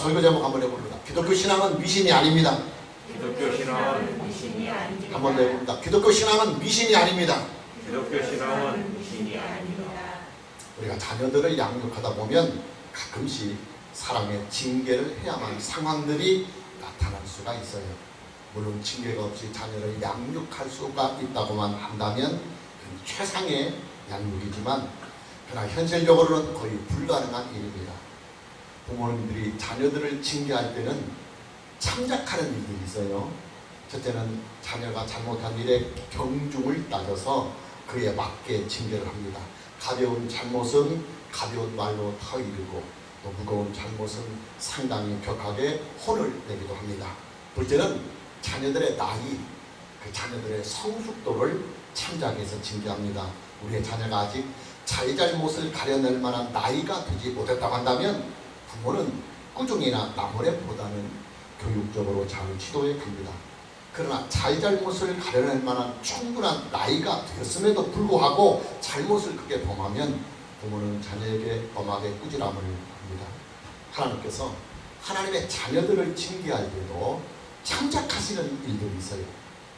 설교 제목 한번 해봅니다. 기독교 신앙은 미신이 아닙니다. 기독교 신앙은 미신이 아닙니다. 한번 해봅니다. 기독교 신앙은 미신이 아닙니다. 기독교 신앙은 미신이 아닙니다. 우리가 자녀들을 양육하다 보면 가끔씩 사랑의 징계를 해야만 상황들이 나타날 수가 있어요. 물론 징계가 없이 자녀를 양육할 수가 있다고만 한다면 그건 최상의 양육이지만 그러나 현실적으로는 거의 불가능한 일입니다. 부모님들이 자녀들을 징계할 때는 참작하는 일들이 있어요. 첫째는 자녀가 잘못한 일에 경중을 따져서 그에 맞게 징계를 합니다. 가벼운 잘못은 가벼운 말로 터이르고 또 무거운 잘못은 상당히 격하게 혼을 내기도 합니다. 둘째는 자녀들의 나이, 그 자녀들의 성숙도를 참작해서 징계합니다. 우리의 자녀가 아직 잘잘못을 가려낼 만한 나이가 되지 못했다고 한다면 부모는 꾸중이나 나무래보다는 교육적으로 잘 지도해 갑니다. 그러나 잘잘못을 가려낼 만한 충분한 나이가 되었음에도 불구하고 잘못을 크게 범하면 부모는 자녀에게 엄하게 꾸지람을 합니다. 하나님께서 하나님의 자녀들을 징계할 때도 참작하시는 일들이 있어요.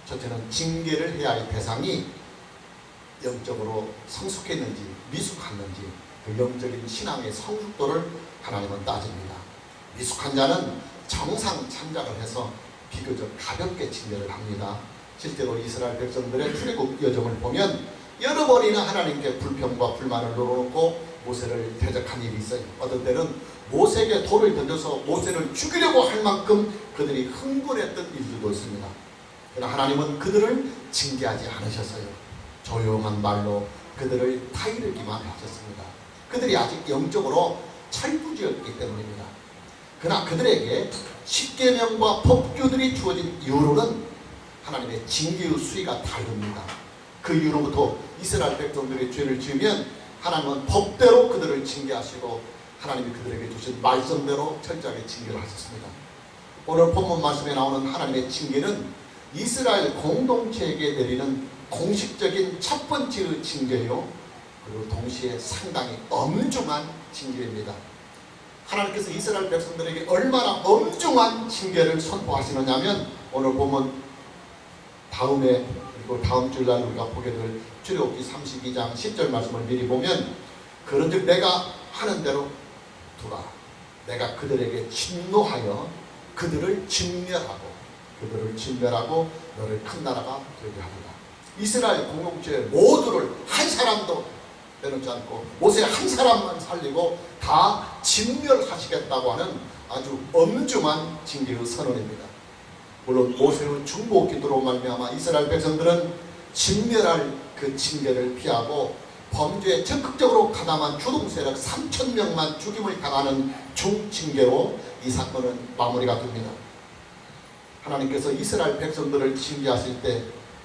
첫째는 징계를 해야 할 대상이 영적으로 성숙했는지 미숙했는지 그 영적인 신앙의 성숙도를 하나님은 따집니다. 미숙한 자는 정상 참작을 해서 비교적 가볍게 징계를 합니다. 실제로 이스라엘 백성들의 출애굽 여정을 보면 여러 번이나 하나님께 불평과 불만을 늘어놓고 모세를 대적한 일이 있어요. 어떤 때는 모세에게 돌을 던져서 모세를 죽이려고 할 만큼 그들이 흥분했던 일들도 있습니다. 그러나 하나님은 그들을 징계하지 않으셨어요. 조용한 말로 그들을 타이르기만 하셨습니다. 그들이 아직 영적으로 철부지였기 때문입니다. 그러나 그들에게 십계명과 법규들이 주어진 이후로는 하나님의 징계의 수위가 다릅니다. 그 이후로부터 이스라엘 백성들이 죄를 지으면 하나님은 법대로 그들을 징계하시고 하나님이 그들에게 주신 말씀대로 철저하게 징계를 하셨습니다. 오늘 본문 말씀에 나오는 하나님의 징계는 이스라엘 공동체에게 내리는 공식적인 첫 번째의 징계요, 그리고 동시에 상당히 엄중한 징계입니다. 하나님께서 이스라엘 백성들에게 얼마나 엄중한 징계를 선포하시느냐면 오늘 보면 다음에 그리고 다음 주일날 우리가 보게 될 출애굽기 32장 10절 말씀을 미리 보면 그런즉 내가 하는 대로 두라. 내가 그들에게 진노하여 그들을 진멸하고 너를 큰 나라가 되게 하리라. 이스라엘 공동체 모두를 한 사람도 빼놓지 않고 모세 한 사람만 살리고 다 진멸하시겠다고 하는 아주 엄중한 징계의 선언입니다. 물론 모세의 중보 기도로 말미암아 이스라엘 백성들은 진멸할 그 징계를 피하고 범죄에 적극적으로 가담한 주동세력 3,000명만 죽임을 당하는 중징계로 이 사건은 마무리가 됩니다. 하나님께서 이스라엘 백성들을 징계하실 때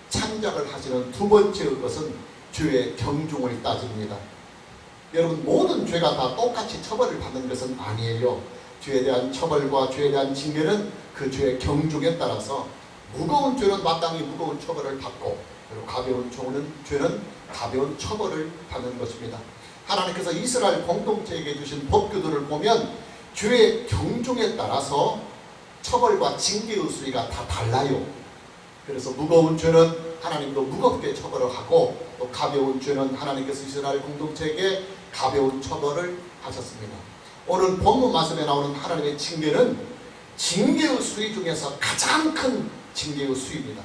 참작을 하시는 두 번째의 것은 죄의 경중을 따집니다. 여러분, 모든 죄가 다 똑같이 처벌을 받는 것은 아니에요. 죄에 대한 처벌과 죄에 대한 징계는 그 죄의 경중에 따라서 무거운 죄는 마땅히 무거운 처벌을 받고 그리고 가벼운 죄는 가벼운 처벌을 받는 것입니다. 하나님께서 이스라엘 공동체에게 주신 법규들을 보면 죄의 경중에 따라서 처벌과 징계의 수위가 다 달라요. 그래서 무거운 죄는 하나님도 무겁게 처벌을 하고 또 가벼운 죄는 하나님께서 이스라엘 공동체에게 가벼운 처벌을 하셨습니다. 오늘 본문 말씀에 나오는 하나님의 징계는 징계의 수위 중에서 가장 큰 징계의 수위입니다.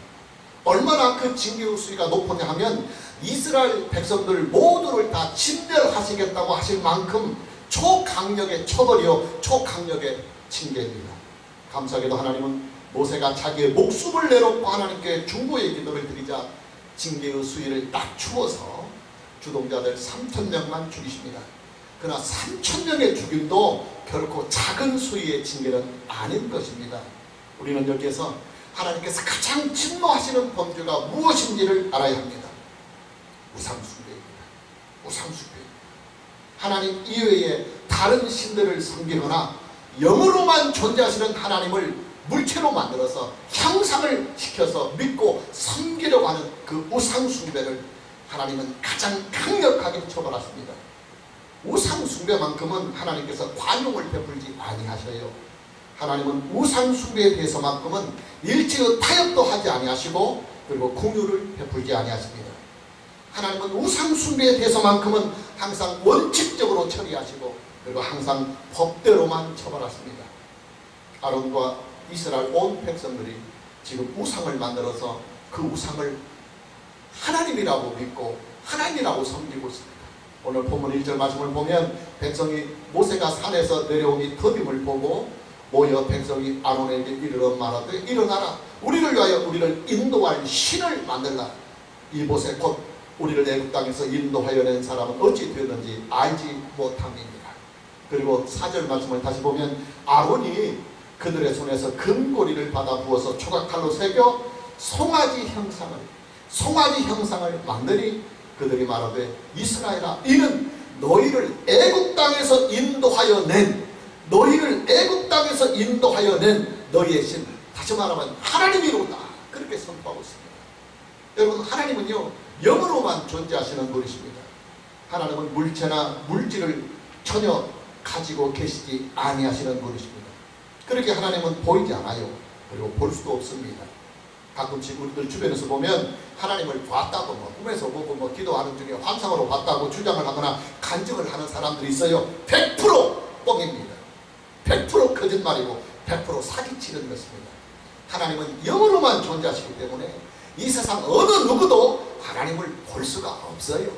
얼마나 그 징계의 수위가 높으냐 하면 이스라엘 백성들 모두를 다 진멸하시겠다고 하실 만큼 초강력의 처벌이요 초강력의 징계입니다. 감사하게도 하나님은 모세가 자기의 목숨을 내놓고 하나님께 중보의 기도를 드리자 징계의 수위를 낮추어서 주동자들 3,000명만 죽이십니다. 그러나 3,000명의 죽임도 결코 작은 수위의 징계는 아닌 것입니다. 우리는 여기에서 하나님께서 가장 진노하시는 범죄가 무엇인지를 알아야 합니다. 우상숭배입니다. 우상숭배. 하나님 이외에 다른 신들을 섬기거나 영으로만 존재하시는 하나님을 물체로 만들어서 형상을 시켜서 믿고 섬기려고 하는 그 우상숭배를 하나님은 가장 강력하게 처벌하십니다. 우상숭배만큼은 하나님께서 관용을 베풀지 아니하셔요. 하나님은 우상 숭배에 대해서만큼은 일체의 타협도 하지 아니하시고 그리고 긍휼을 베풀지 아니하십니다. 하나님은 우상 숭배에 대해서만큼은 항상 원칙적으로 처리하시고 그리고 항상 법대로만 처벌하십니다. 아론과 이스라엘 온 백성들이 지금 우상을 만들어서 그 우상을 하나님이라고 믿고 하나님이라고 섬기고 있습니다. 오늘 본문 1절 말씀을 보면 백성이 모세가 산에서 내려오니 더딤을 보고 모여 백성이 아론에게 이르러 말하되 일어나라 우리를 위하여 우리를 인도할 신을 만들라. 이곳에 곧 우리를 애굽 땅에서 인도하여 낸 사람은 어찌 되었는지 알지 못함이니라. 그리고 4절 말씀을 다시 보면 아론이 그들의 손에서 금고리를 받아 부어서 조각칼로 새겨 송아지 형상을 만드니 그들이 말하되 이스라엘아 이는 너희를 애굽 땅에서 인도하여 낸 너희의 신, 다시 말하면 하나님이로다. 그렇게 선포하고 있습니다. 여러분, 하나님은요 영으로만 존재하시는 분이십니다. 하나님은 물체나 물질을 전혀 가지고 계시지 아니하시는 분이십니다. 그렇게 하나님은 보이지 않아요. 그리고 볼 수도 없습니다. 가끔씩 우리들 주변에서 보면 하나님을 봤다고 꿈에서 보고 기도하는 중에 환상으로 봤다고 주장을 하거나 간증을 하는 사람들이 있어요. 100% 뻥입니다. 100% 거짓말이고 100% 사기치는 것입니다. 하나님은 영으로만 존재하시기 때문에 이 세상 어느 누구도 하나님을 볼 수가 없어요.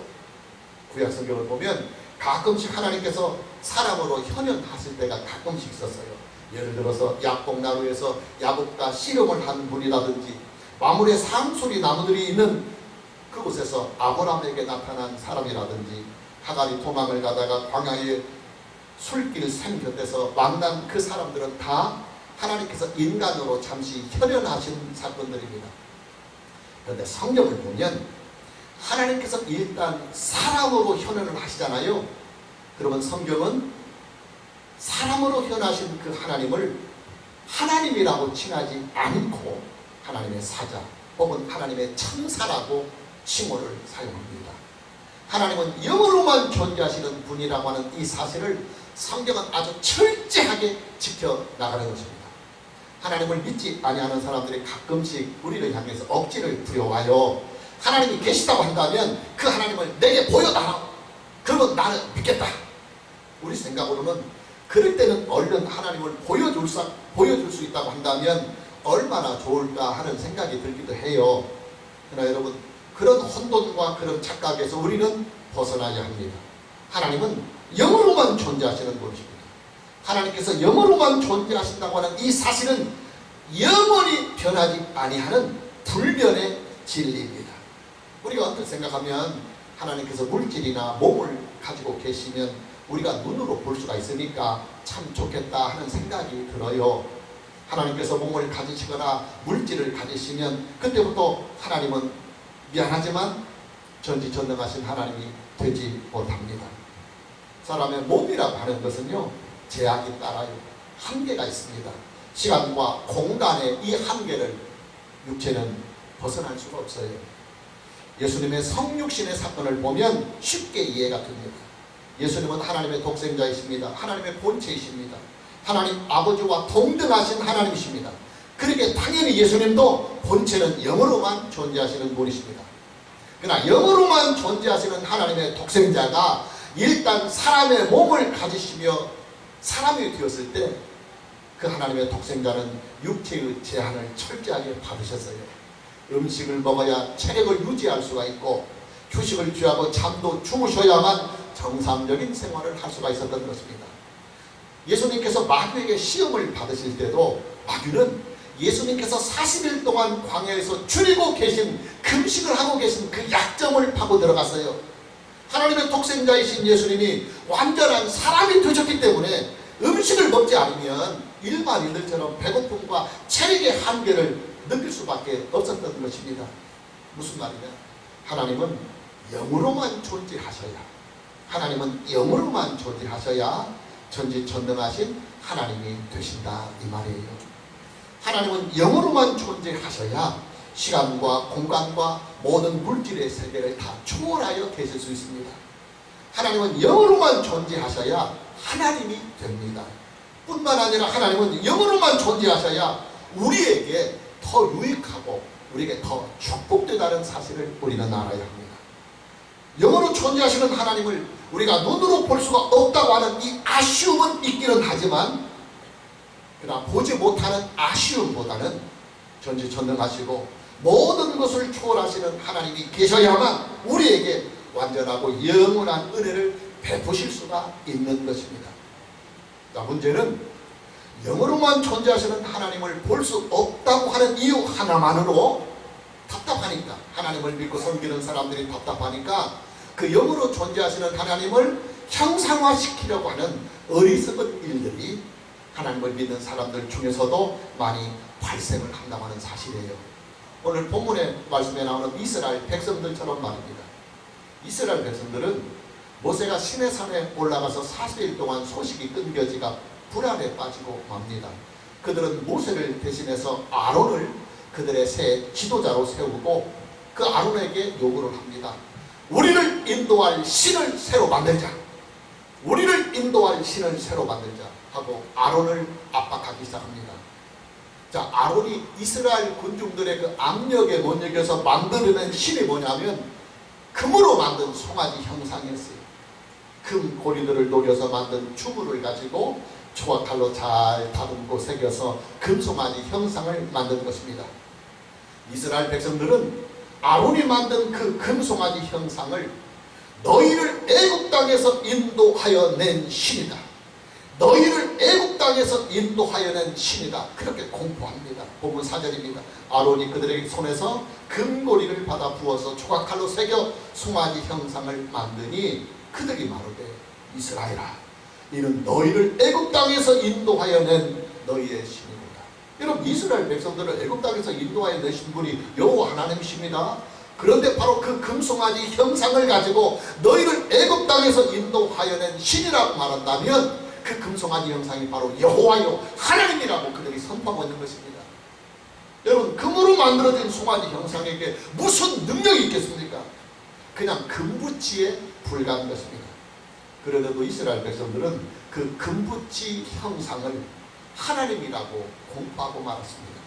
구약 성경을 보면 가끔씩 하나님께서 사람으로 현현하실 때가 가끔씩 있었어요. 예를 들어서 야복나루에서 야복과 씨름을 한 분이라든지 마물의 상수리 나무들이 있는 그곳에서 아브라함에게 나타난 사람이라든지 하갈이 도망을 가다가 광야에 술길 샘 곁에서 만난 그 사람들은 다 하나님께서 인간으로 잠시 현현하신 사건들입니다. 그런데 성경을 보면 하나님께서 일단 사람으로 현현을 하시잖아요. 그러면 성경은 사람으로 현하신 그 하나님을 하나님이라고 칭하지 않고 하나님의 사자 혹은 하나님의 천사라고 칭호를 사용합니다. 하나님은 영으로만 존재하시는 분이라고 하는 이 사실을 성경은 아주 철저하게 지켜나가는 것입니다. 하나님을 믿지 아니하는 사람들이 가끔씩 우리를 향해서 억지를 부려와요. 하나님이 계시다고 한다면 그 하나님을 내게 보여달라. 그러면 나는 믿겠다. 우리 생각으로는 그럴 때는 얼른 하나님을 보여줄 수 있다고 한다면 얼마나 좋을까 하는 생각이 들기도 해요. 그러나 여러분, 그런 혼돈과 그런 착각에서 우리는 벗어나야 합니다. 하나님은 영으로만 존재하시는 분이십니다. 하나님께서 영으로만 존재하신다고 하는 이 사실은 영원히 변하지 아니하는 불변의 진리입니다. 우리가 어떻게 생각하면 하나님께서 물질이나 몸을 가지고 계시면 우리가 눈으로 볼 수가 있으니까 참 좋겠다 하는 생각이 들어요. 하나님께서 몸을 가지시거나 물질을 가지시면 그때부터 하나님은 미안하지만 전지전능하신 하나님이 되지 못합니다. 사람의 몸이라고 하는 것은요 제약이 따라요. 한계가 있습니다. 시간과 공간의 이 한계를 육체는 벗어날 수가 없어요. 예수님의 성육신의 사건을 보면 쉽게 이해가 됩니다. 예수님은 하나님의 독생자이십니다. 하나님의 본체이십니다. 하나님 아버지와 동등하신 하나님이십니다. 그렇게 당연히 예수님도 본체는 영으로만 존재하시는 분이십니다. 그러나 영으로만 존재하시는 하나님의 독생자가 일단 사람의 몸을 가지시며 사람이 되었을 때 그 하나님의 독생자는 육체의 제한을 철저하게 받으셨어요. 음식을 먹어야 체력을 유지할 수가 있고 휴식을 취하고 잠도 주무셔야만 정상적인 생활을 할 수가 있었던 것입니다. 예수님께서 마귀에게 시험을 받으실 때도 마귀는 예수님께서 40일 동안 광야에서 줄이고 계신 금식을 하고 계신 그 약점을 파고 들어갔어요. 하나님의 독생자이신 예수님이 완전한 사람이 되셨기 때문에 음식을 먹지 않으면 일반인들처럼 배고픔과 체력의 한계를 느낄 수밖에 없었던 것입니다. 무슨 말이냐? 하나님은 영으로만 존재하셔야 전지전능하신 하나님이 되신다 이 말이에요. 하나님은 영으로만 존재하셔야 시간과 공간과 모든 물질의 세계를 다 초월하여 계실 수 있습니다. 하나님은 영으로만 존재하셔야 하나님이 됩니다. 뿐만 아니라 하나님은 영으로만 존재하셔야 우리에게 더 유익하고 우리에게 더 축복되다는 사실을 우리는 알아야 합니다. 영으로 존재하시는 하나님을 우리가 눈으로 볼 수가 없다고 하는 이 아쉬움은 있기는 하지만, 그러나 보지 못하는 아쉬움보다는 전지전능하시고 모든 것을 초월하시는 하나님이 계셔야만 우리에게 완전하고 영원한 은혜를 베푸실 수가 있는 것입니다. 자, 문제는 영으로만 존재하시는 하나님을 볼 수 없다고 하는 이유 하나만으로 답답하니까, 하나님을 믿고 섬기는 사람들이 답답하니까 그 영으로 존재하시는 하나님을 형상화시키려고 하는 어리석은 일들이 하나님을 믿는 사람들 중에서도 많이 발생을 한다고 하는 사실이에요. 오늘 본문의 말씀에 나오는 이스라엘 백성들처럼 말입니다. 이스라엘 백성들은 모세가 시내산에 올라가서 40일 동안 소식이 끊겨지가 불안에 빠지고 맙니다. 그들은 모세를 대신해서 아론을 그들의 새 지도자로 세우고 그 아론에게 요구를 합니다. 우리를 인도할 신을 새로 만들자. 우리를 인도할 신을 새로 만들자 하고 아론을 압박하기 시작합니다. 자, 아론이 이스라엘 군중들의 그 압력에 못 이겨서 만들어낸 신이 뭐냐면 금으로 만든 송아지 형상이었어요. 금 고리들을 녹여서 만든 주물을 가지고 초가칼로 잘 다듬고 새겨서 금송아지 형상을 만든 것입니다. 이스라엘 백성들은 아론이 만든 그 금송아지 형상을 너희를 애굽 땅에서 인도하여 낸 신이다. 너희를 애굽 땅에서 인도하여 낸 신이다. 그렇게 공포합니다. 본문 4절입니다. 아론이 그들의 손에서 금고리를 받아 부어서 조각칼로 새겨 송아지 형상을 만드니 그들이 말하되 이스라엘아, 이는 너희를 애굽 땅에서 인도하여 낸 너희의 신이로다. 여러분, 이스라엘 백성들을 애굽 땅에서 인도하여 내신 분이 여호와 하나님이십니다. 그런데 바로 그 금송아지 형상을 가지고 너희를 애굽 땅에서 인도하여 낸 신이라고 말한다면 그 금송아지 형상이 바로 여호와요 하나님이라고 그들이 선포하고 있는 것입니다. 여러분, 금으로 만들어진 송아지 형상에게 무슨 능력이 있겠습니까? 그냥 금붙이에 불과한 것입니다. 그런데도 이스라엘 백성들은 그 금붙이 형상을 하나님이라고 공포하고 말았습니다.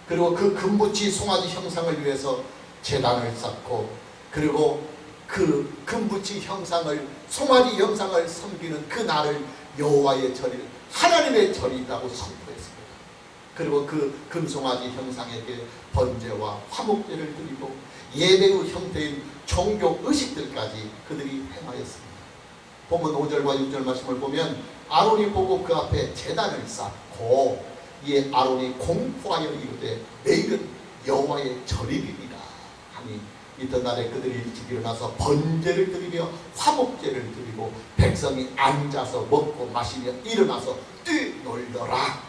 그리고 그 금붙이 송아지 형상을 위해서 제단을 쌓고, 그리고 그 금붙이 형상을, 송아지 형상을 섬기는 그 날을 여호와의 절일, 하나님의 절이라고 선포했습니다. 그리고 그 금송아지 형상에게 번제와 화목제를 드리고 예배의 형태인 종교 의식들까지 그들이 행하였습니다. 본문 5절과 6절 말씀을 보면 아론이 보고 그 앞에 제단을 쌓고 이에 아론이 공포하여 이르되 내일은 여호와의 절일이니라 하니 이튿날에 그들이 일찍 일어나서 번제를 드리며 화목제를 드리고 백성이 앉아서 먹고 마시며 일어나서 뛰놀더라.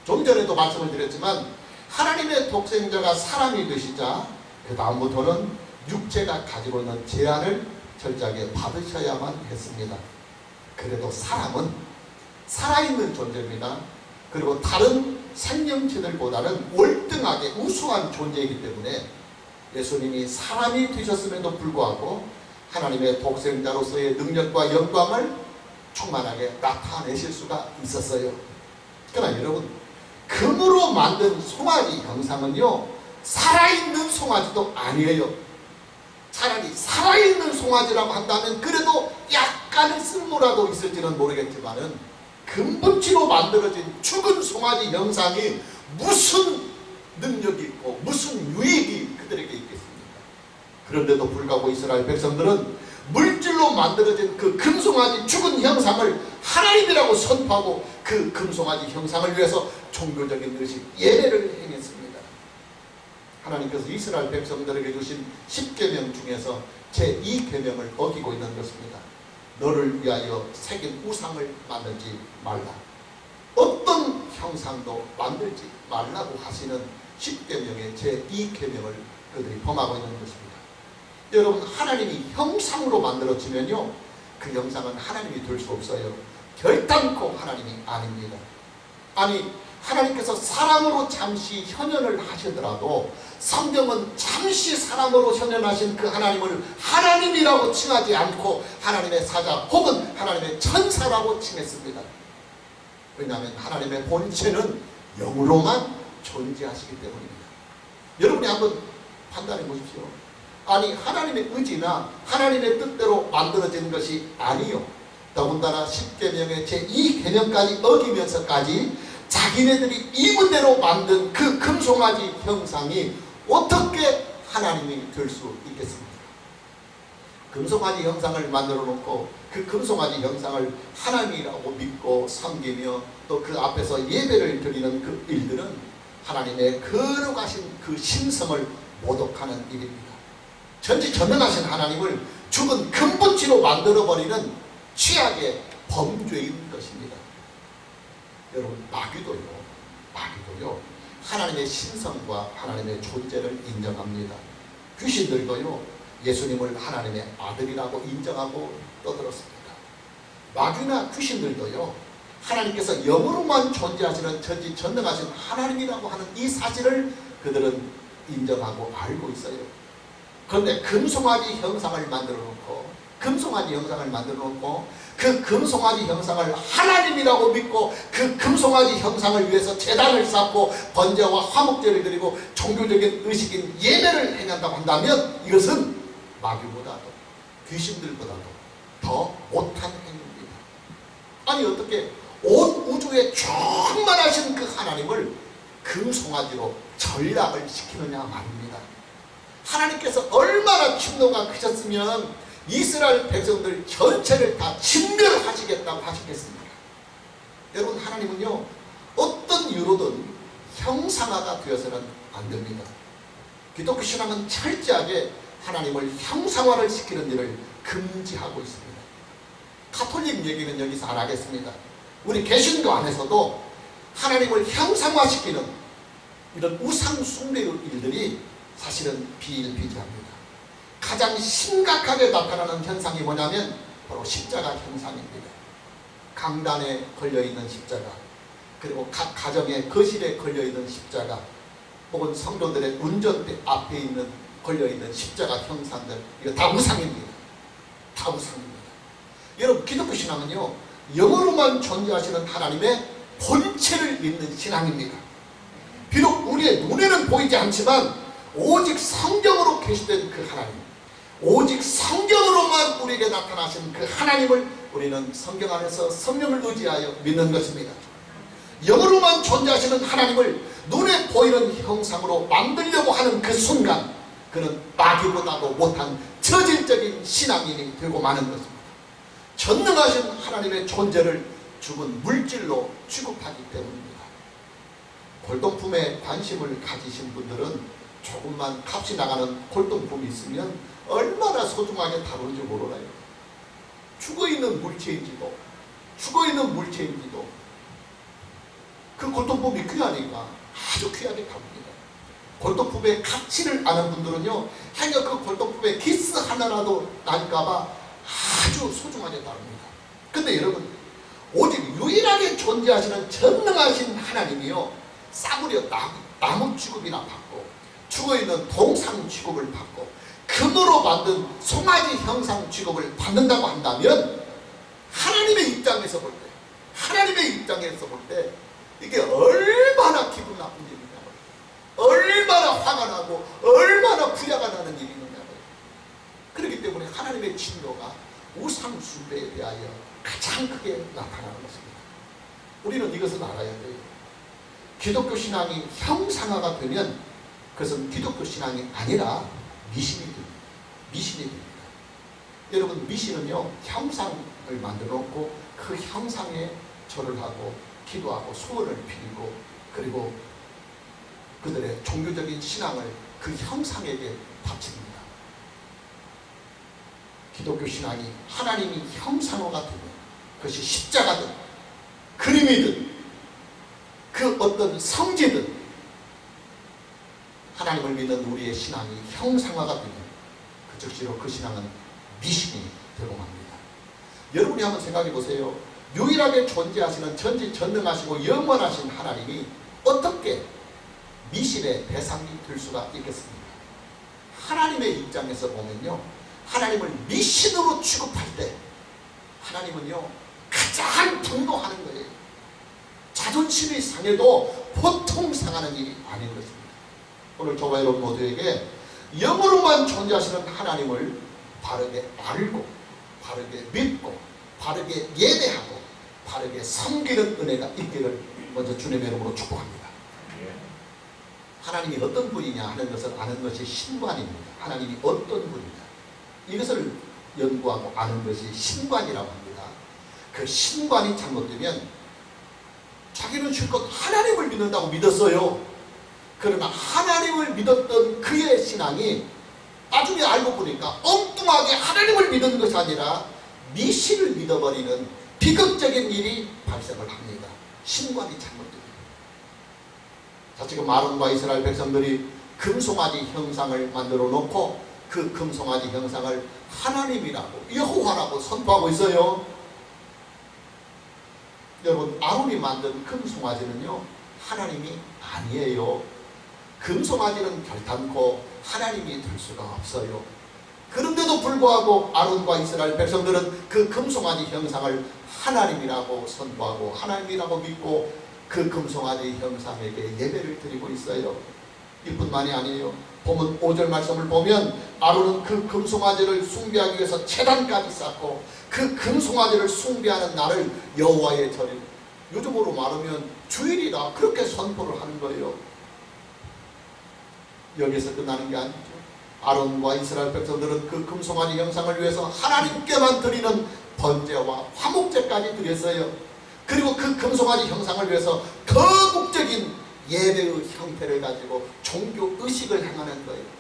좀 전에도 말씀을 드렸지만 하나님의 독생자가 사람이 되시자 그 다음부터는 육체가 가지고 있는 제한을 철저하게 받으셔야만 했습니다. 그래도 사람은 살아있는 존재입니다. 그리고 다른 생명체들보다는 월등하게 우수한 존재이기 때문에 예수님이 사람이 되셨음에도 불구하고 하나님의 독생자로서의 능력과 영광을 충만하게 나타내실 수가 있었어요. 그러나 여러분, 금으로 만든 송아지 형상은요, 살아있는 송아지도 아니에요. 차라리 살아있는 송아지라고 한다면 그래도 약간의 쓸모라도 있을지는 모르겠지만은 금붙이로 만들어진 죽은 송아지 형상이 무슨 능력이 있고 무슨 유익이 그들에게 있겠습니까? 그런데도 불구하고 이스라엘 백성들은 물질로 만들어진 그 금송아지 죽은 형상을 하나님이라고 선포하고 그 금송아지 형상을 위해서 종교적인 의식, 예배를 행했습니다. 하나님께서 이스라엘 백성들에게 주신 10계명 중에서 제2계명을 어기고 있는 것입니다. 너를 위하여 새긴 우상을 만들지 말라. 어떤 형상도 만들지 말라고 하시는 10계명의 제2계명을 그들이 범하고 있는 것입니다. 여러분, 하나님이 형상으로 만들어지면요, 그 형상은 하나님이 될 수 없어요. 결단코 하나님이 아닙니다. 아니, 하나님께서 사람으로 잠시 현현을 하시더라도 성경은 잠시 사람으로 현현하신 그 하나님을 하나님이라고 칭하지 않고 하나님의 사자 혹은 하나님의 천사라고 칭했습니다. 왜냐하면 하나님의 본체는 영으로만 존재하시기 때문입니다. 여러분이 한번 판단해 보십시오. 아니 하나님의 의지나 하나님의 뜻대로 만들어진 것이 아니요. 더군다나 10계명의 제2계명까지 어기면서까지 자기네들이 입은대로 만든 그 금송아지 형상이 어떻게 하나님이 될 수 있겠습니까? 금송아지 형상을 만들어 놓고 그 금송아지 형상을 하나님이라고 믿고 섬기며 또 그 앞에서 예배를 드리는 그 일들은 하나님의 거룩하신 그 신성을 모독하는 일입니다. 전지전능하신 하나님을 죽은 금붙이로 만들어버리는 취약의 범죄인 것입니다. 여러분 마귀도요 하나님의 신성과 하나님의 존재를 인정합니다. 귀신들도요 예수님을 하나님의 아들이라고 인정하고 떠들었습니다. 마귀나 귀신들도요 하나님께서 영으로만 존재하시는 전지전능하신 하나님이라고 하는 이 사실을 그들은 인정하고 알고 있어요. 그런데 금송아지 형상을 만들어 놓고 그 금송아지 형상을 하나님이라고 믿고 그 금송아지 형상을 위해서 제단을 쌓고 번제와 화목제를 드리고 종교적인 의식인 예배를 행한다고 한다면 이것은 마귀보다도 귀신들보다도 더 못한 행위입니다. 아니 어떻게 온 우주에 충만하신 그 하나님을 금송아지로 전락을 시키느냐 말입니다. 하나님께서 얼마나 충노가 크셨으면 이스라엘 백성들 전체를 다 진멸하시겠다고 하시겠습니까? 여러분 하나님은요 어떤 이유로든 형상화가 되어서는 안 됩니다. 기독교 신앙은 철저하게 하나님을 형상화를 시키는 일을 금지하고 있습니다. 가톨릭 얘기는 여기서 안 하겠습니다. 우리 개신교 안에서도 하나님을 형상화시키는 이런 우상 숭배의 일들이 사실은 비일비재합니다. 가장 심각하게 나타나는 현상이 뭐냐면 바로 십자가 형상입니다. 강단에 걸려있는 십자가, 그리고 각 가정의 거실에 걸려있는 십자가, 혹은 성도들의 운전대 앞에 있는 걸려있는 십자가 형상들, 이거 다 우상입니다. 다 우상입니다. 여러분 기독교 신앙은요 영으로만 존재하시는 하나님의 본체를 믿는 신앙입니다. 비록 우리의 눈에는 보이지 않지만 오직 성경으로 계시된 그 하나님, 오직 성경으로만 우리에게 나타나신 그 하나님을 우리는 성경 안에서 성령을 의지하여 믿는 것입니다. 영으로만 존재하시는 하나님을 눈에 보이는 형상으로 만들려고 하는 그 순간 그는 마귀보다도 못한 저질적인 신앙인이 되고 마는 것입니다. 전능하신 하나님의 존재를 죽은 물질로 취급하기 때문입니다. 골동품에 관심을 가지신 분들은 조금만 값이 나가는 골동품이 있으면 얼마나 소중하게 다루는지 모르나요? 죽어있는 물체인지도 그 골동품이 귀하니까 아주 귀하게 다룹니다. 골동품의 가치를 아는 분들은요 행여 그 골동품에 기스 하나라도 날까봐 아주 소중하게 다룹니다. 근데 여러분 오직 유일하게 존재하시는 전능하신 하나님이요 싸구려 나무 취급이나 받고 죽어있는 동상 취급을 받고 금으로 만든 송아지 형상 취급을 받는다고 한다면 하나님의 입장에서 볼 때 이게 얼마나 기분 나쁜 일이냐고요. 얼마나 화가 나고 얼마나 부야가 나는 일이 있느냐고요. 그렇기 때문에 하나님의 진노가 우상 숭배에 대하여 가장 크게 나타나는 것입니다. 우리는 이것을 알아야 돼요. 기독교 신앙이 형상화가 되면 그것은 기독교 신앙이 아니라 미신이 됩니다. 여러분 미신은요 형상을 만들어 놓고 그 형상에 절을 하고 기도하고 소원을 빌고 그리고 그들의 종교적인 신앙을 그 형상에게 바칩니다. 기독교 신앙이 하나님이 형상화가 되면 그것이 십자가든 그림이든 그 어떤 성지든 하나님을 믿는 우리의 신앙이 형상화가 되면 그 즉시로 그 신앙은 미신이 되고 맙니다. 여러분이 한번 생각해 보세요. 유일하게 존재하시는 전지전능하시고 영원하신 하나님이 어떻게 미신의 대상이 될 수가 있겠습니까? 하나님의 입장에서 보면요 하나님을 미신으로 취급할 때 하나님은요 가장 분노하는 거예요. 자존심이 상해도 보통 상하는 일이 아닌 것입니다. 오늘 저와 여러분 모두에게 영으로만 존재하시는 하나님을 바르게 알고 바르게 믿고 바르게 예배하고 바르게 섬기는 은혜가 있기를 먼저 주님의 이름으로 축복합니다. 하나님이 어떤 분이냐 하는 것을 아는 것이 신관입니다. 하나님이 어떤 분이냐 이것을 연구하고 아는 것이 신관이라고 합니다. 그 신관이 잘못되면 자기는 실컷 하나님을 믿는다고 믿었어요. 그러나 하나님을 믿었던 그의 신앙이 나중에 알고 보니까 엉뚱하게 하나님을 믿는 것이 아니라 미신을 믿어버리는 비극적인 일이 발생을 합니다. 신관이 잘못됩니다. 자, 지금 아론과 이스라엘 백성들이 금송아지 형상을 만들어 놓고 그 금송아지 형상을 하나님이라고 여호와라고 선포하고 있어요. 여러분, 아론이 만든 금송아지는요 하나님이 아니에요. 금송아지는 결단코 하나님이 될 수가 없어요. 그런데도 불구하고 아론과 이스라엘 백성들은 그 금송아지 형상을 하나님이라고 선포하고 하나님이라고 믿고 그 금송아지 형상에게 예배를 드리고 있어요. 이뿐만이 아니에요. 보면 5절 말씀을 보면 아론은 그 금송아지를 숭배하기 위해서 제단까지 쌓고 그 금송아지를 숭배하는 날을 여호와의 절일, 요즘으로 말하면 주일이다, 그렇게 선포를 하는 거예요. 여기서 끝나는 게 아니죠. 아론과 이스라엘 백성들은 그 금송아지 형상을 위해서 하나님께만 드리는 번제와 화목제까지 드렸어요. 그리고 그 금송아지 형상을 위해서 거국적인 예배의 형태를 가지고 종교 의식을 행하는 거예요.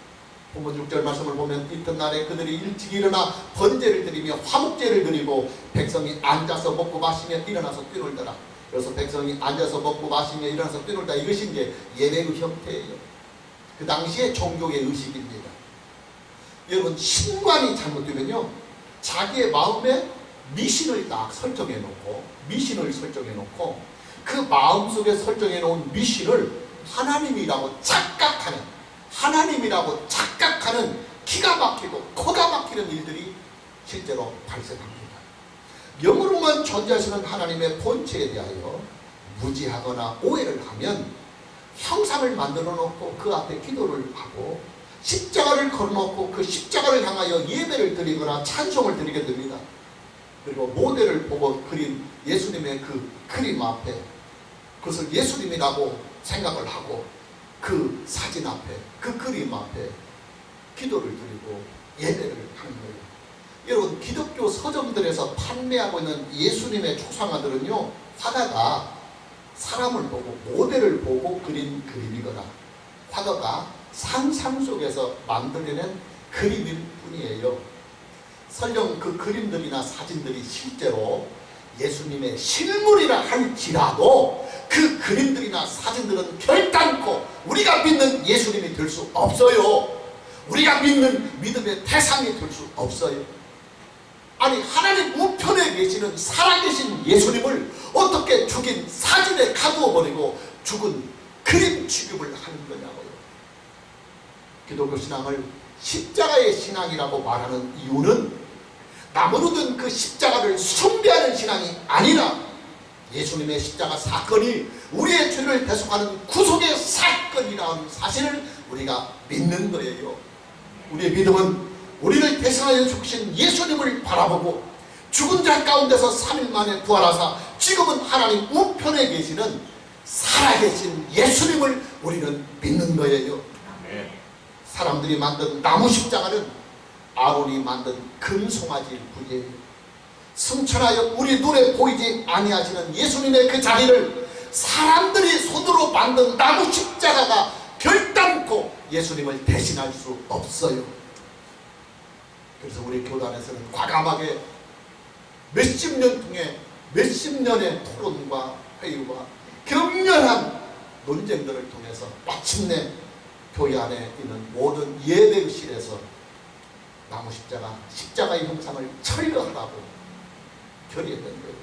본문 6절 말씀을 보면 이튿날에 그들이 일찍 일어나 번제를 드리며 화목제를 드리고 백성이 앉아서 먹고 마시며 일어나서 뛰놀더라. 그래서 백성이 앉아서 먹고 마시며 일어나서 뛰놀다, 이것이 이제 예배의 형태예요. 그 당시에 종교의 의식입니다. 여러분, 신관이 잘못되면요 자기의 마음에 미신을 딱 설정해 놓고 그 마음속에 설정해 놓은 미신을 하나님이라고 착각하는 기가 막히고 코가 막히는 일들이 실제로 발생합니다. 영으로만 존재하시는 하나님의 본체에 대하여 무지하거나 오해를 하면 형상을 만들어 놓고 그 앞에 기도를 하고 십자가를 걸어놓고 그 십자가를 향하여 예배를 드리거나 찬송을 드리게 됩니다. 그리고 모델을 보고 그린 예수님의 그 그림 앞에 그것을 예수님이라고 생각을 하고 그 사진 앞에 그 그림 앞에 기도를 드리고 예배를 하는 거예요. 여러분, 기독교 서점들에서 판매하고 있는 예수님의 초상화들은요 화가가 사람을 보고 모델을 보고 그린 그림이거나 화가가 상상 속에서 만들어낸 그림일 뿐이에요. 설령 그 그림들이나 사진들이 실제로 예수님의 실물이라 할지라도 그 그림들이나 사진들은 결단코 우리가 믿는 예수님이 될 수 없어요. 우리가 믿는 믿음의 대상이 될 수 없어요. 아니, 하나님 우편에 계시는 살아계신 예수님을 어떻게 죽인 사진에 가두어 버리고 죽은 그림 취급을 하는 거냐고요. 기독교 신앙을 십자가의 신앙이라고 말하는 이유는 나무로 든 그 십자가를 숭배하는 신앙이 아니라 예수님의 십자가 사건이 우리의 죄를 대속하는 구속의 사건이라는 사실을 우리가 믿는 거예요. 우리의 믿음은 우리를 대신하여 죽으신 예수님을 바라보고 죽은 자 가운데서 3일 만에 부활하사 지금은 하나님 우편에 계시는 살아계신 예수님을 우리는 믿는 거예요. 사람들이 만든 나무 십자가는 아론이 만든 금송아지일 뿐이에요. 승천하여 우리 눈에 보이지 아니하시는 예수님의 그 자리를 사람들이 손으로 만든 나무 십자가가 결단코 예수님을 대신할 수 없어요. 그래서 우리 교단에서는 과감하게 몇십 년 통해 몇십 년의 토론과 회의와 격렬한 논쟁들을 통해서 마침내 교회 안에 있는 모든 예배실에서 나무 십자가의 형상을 철거하라고 결의했던 거예요.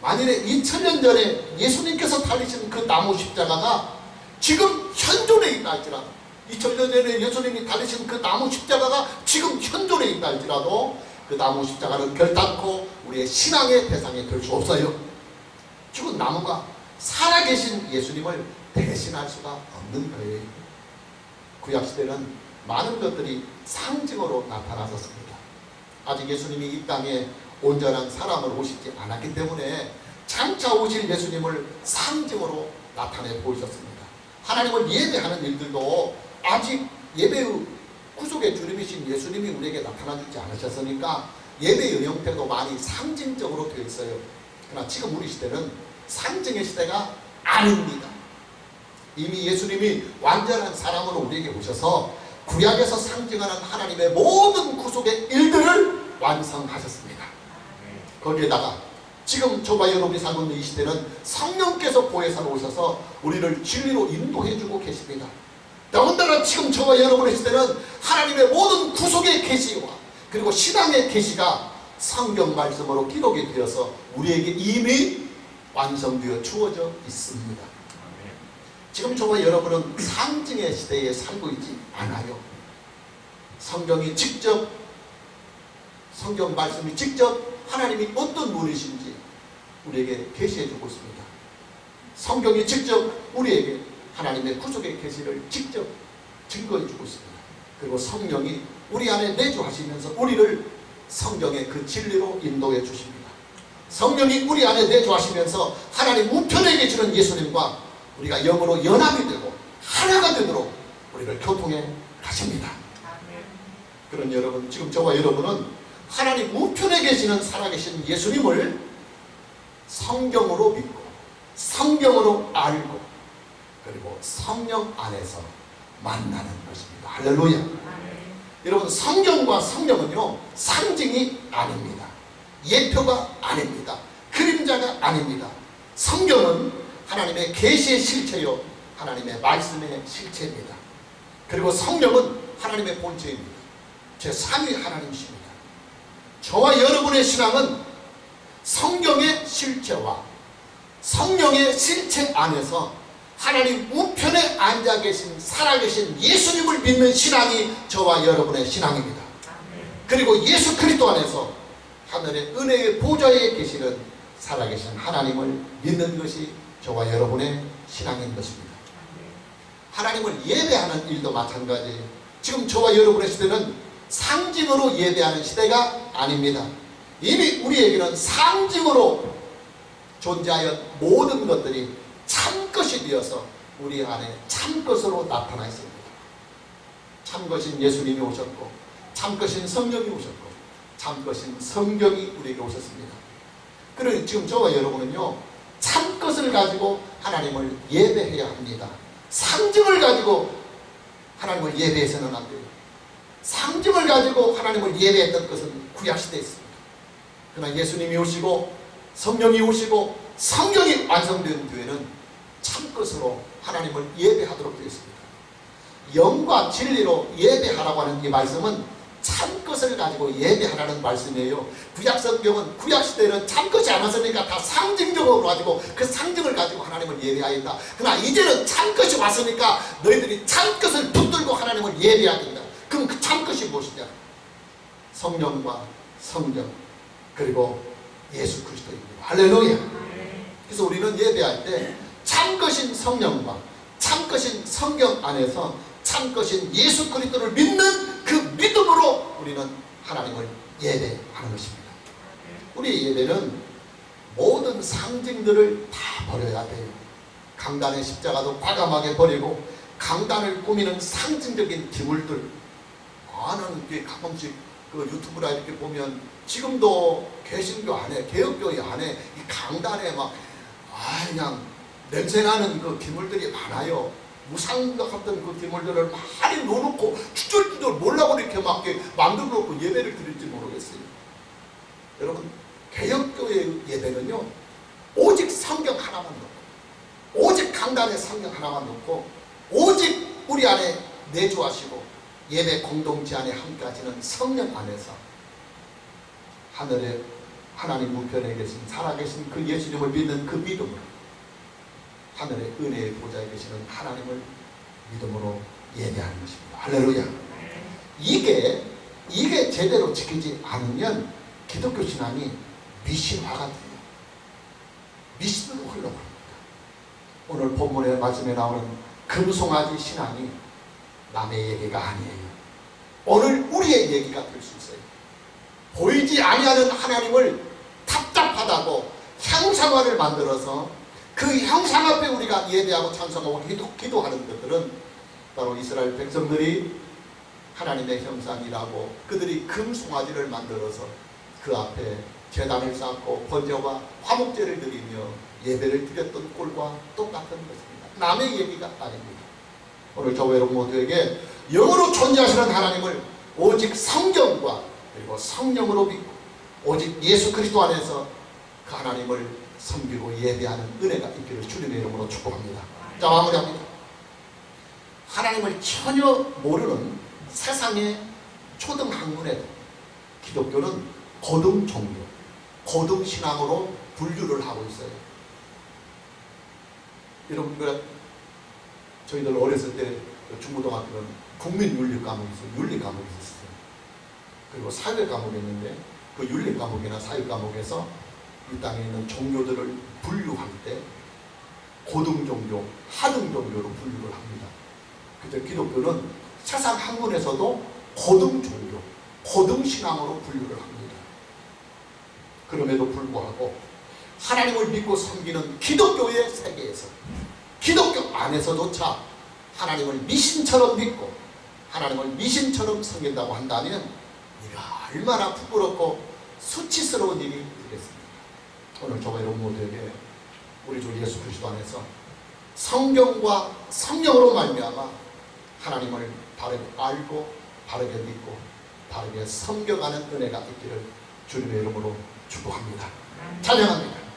만일에 2000년 전에 예수님께서 달리신 그 나무 십자가가 지금 현존에 있다 할지라도, 2000년 전에 예수님이 달리신 그 나무 십자가가 지금 현존에 있다 할지라도 그 나무 십자가는 결단코 우리의 신앙의 대상이 될 수 없어요. 죽은 나무가 살아계신 예수님을 대신할 수가 없는 거예요. 구약시대는 많은 것들이 상징으로 나타났었습니다. 아직 예수님이 이 땅에 온전한 사람으로 오시지 않았기 때문에 장차 오실 예수님을 상징으로 나타내 보이셨습니다. 하나님을 예배하는 일들도 아직 예배의 구속의 주님이신 예수님이 우리에게 나타나주지 않으셨으니까 예배의 형태도 많이 상징적으로 되어 있어요. 그러나 지금 우리 시대는 상징의 시대가 아닙니다. 이미 예수님이 완전한 사람으로 우리에게 오셔서 구약에서 상징하는 하나님의 모든 구속의 일들을 완성하셨습니다. 거기에다가 지금 저와 여러분이 살고 있는 이 시대는 성령께서 보혜사로 오셔서 우리를 진리로 인도해주고 계십니다. 더군다나 지금 저와 여러분의 시대는 하나님의 모든 구속의 계시와 그리고 신앙의 계시가 성경 말씀으로 기록이 되어서 우리에게 이미 완성되어 주어져 있습니다. 지금 저와 여러분은 상징의 시대에 살고 있지 않아요. 성경이 직접, 성경 말씀이 직접 하나님이 어떤 분이신지 우리에게 계시해주고 있습니다. 성경이 직접 우리에게 하나님의 구속의 계시를 직접 증거해주고 있습니다. 그리고 성령이 우리 안에 내주하시면서 우리를 성경의 그 진리로 인도해 주십니다. 성령이 우리 안에 내주하시면서 하나님 우편에 계시는 예수님과 우리가 영으로 연합이 되고 하나가 되도록 우리를 교통해 가십니다. 그런 여러분, 지금 저와 여러분은 하나님 우편에 계시는 살아계신 예수님을 성경으로 믿고 성경으로 알고 그리고 성령 안에서 만나는 것입니다. 할렐루야. 여러분, 성경과 성령은요 상징이 아닙니다. 예표가 아닙니다. 그림자가 아닙니다. 성경은 하나님의 계시의 실체요 하나님의 말씀의 실체입니다. 그리고 성령은 하나님의 본체입니다. 제3위 하나님이십니다. 저와 여러분의 신앙은 성경의 실체와 성령의 실체 안에서 하나님 우편에 앉아 계신 살아계신 예수님을 믿는 신앙이 저와 여러분의 신앙입니다. 그리고 예수 그리스도 안에서 하늘의 은혜의 보좌에 계시는 살아계신 하나님을 믿는 것이 저와 여러분의 신앙인 것입니다. 하나님을 예배하는 일도 마찬가지예요. 지금 저와 여러분의 시대는 상징으로 예배하는 시대가 아닙니다. 이미 우리에게는 상징으로 존재하여 모든 것들이 참것이 되어서 우리 안에 참것으로 나타나 있습니다. 참것인 예수님이 오셨고 참것인 성령이 오셨고 참것인 성경이 우리에게 오셨습니다. 그러니 지금 저와 여러분은요 참것을 가지고 하나님을 예배해야 합니다. 상징을 가지고 하나님을 예배해서는 안 돼요. 상징을 가지고 하나님을 예배했던 것은 구약시대에 있습니다. 그러나 예수님이 오시고 성령이 오시고 성경이 완성된 뒤에는 참것으로 하나님을 예배하도록 되어 있습니다. 영과 진리로 예배하라고 하는 이 말씀은 참것을 가지고 예배하라는 말씀이에요. 구약성경은 구약시대에는 참것이 않았으니까 다 상징적으로 가지고 그 상징을 가지고 하나님을 예배하였다. 그러나 이제는 참것이 왔으니까 너희들이 참것을 붙들고 하나님을 예배해야 된다. 그럼 그 참것이 무엇이냐? 성령과 성경 그리고 예수 그리스도입니다. 할렐루야. 그래서 우리는 예배할 때 참것인 성령과 참것인 성경 안에서 참것인 예수 그리스도를 믿는 그 믿음으로 우리는 하나님을 예배하는 것입니다. 우리의 예배는 모든 상징들을 다 버려야 돼요. 강단의 십자가도 과감하게 버리고 강단을 꾸미는 상징적인 기물들, 나는 가끔씩 그 유튜브나 이렇게 보면 지금도 개신교 안에 개혁교회 안에 이 강단에 막 그냥 냄새나는 그 기물들이 많아요. 무상과 같은 그 기물들을 많이 놓고 주절주절 몰라고 이렇게 막 만들어 놓고 예배를 드릴지 모르겠어요. 여러분, 개혁교회의 예배는요 오직 성경 하나만 놓고 오직 강단에 성경 하나만 놓고 오직 우리 안에 내주하시고 예배 공동체 안에 함께 하시는 성령 안에서 하늘에 하나님 우편에 계신 살아계신 그 예수님을 믿는 그 믿음으로 하늘의 은혜의 보좌에 계시는 하나님을 믿음으로 예배하는 것입니다. 할렐루야. 이게 제대로 지키지 않으면 기독교 신앙이 미신화가 돼요. 미신으로 흘러갑니다. 오늘 본문의 말씀에 나오는 금송아지 신앙이 남의 얘기가 아니에요. 오늘 우리의 얘기가 될 수 있어요. 보이지 아니하는 하나님을 답답하다고 형상화를 만들어서 그 형상 앞에 우리가 예배하고 찬송하고 기도하는 것들은 바로 이스라엘 백성들이 하나님의 형상이라고 그들이 금송아지를 만들어서 그 앞에 제단을 쌓고 번제와 화목제를 드리며 예배를 드렸던 꼴과 똑같은 것입니다. 남의 얘기가 아닙니다. 오늘 저와 여러분 모두에게 영으로 존재하시는 하나님을 오직 성경과 그리고 성령으로 믿고 오직 예수 그리스도 안에서 그 하나님을 섬기고 예배하는 은혜가 있기를 주님의 이름으로 축복합니다. 자, 마무리합니다. 하나님을 전혀 모르는 세상의 초등학문에도 기독교는 고등종교, 고등신앙으로 분류를 하고 있어요. 여러분, 저희들 어렸을 때 중고등학교는 국민윤리 과목이 있어요. 윤리 과목이 있었어요. 그리고 사회 과목이 있는데 그 윤리 과목이나 사회 과목에서 이 땅에 있는 종교들을 분류할 때 고등종교, 하등종교로 분류를 합니다. 그때 기독교는 세상 학문에서도 고등종교, 고등신앙으로 분류를 합니다. 그럼에도 불구하고 하나님을 믿고 섬기는 기독교의 세계에서 기독교 안에서조차 하나님을 미신처럼 믿고 하나님을 미신처럼 섬긴다고 한다면 이가 얼마나 부끄럽고 수치스러운 일이 되겠습니까? 오늘 저와 여러분 모두에게 우리 주 예수 그리스도 안에서 성경과 성령으로 말미암아 하나님을 바르게 알고 바르게 믿고 바르게 섬겨가는 은혜가 있기를 주님의 이름으로 축복합니다. 찬양합니다.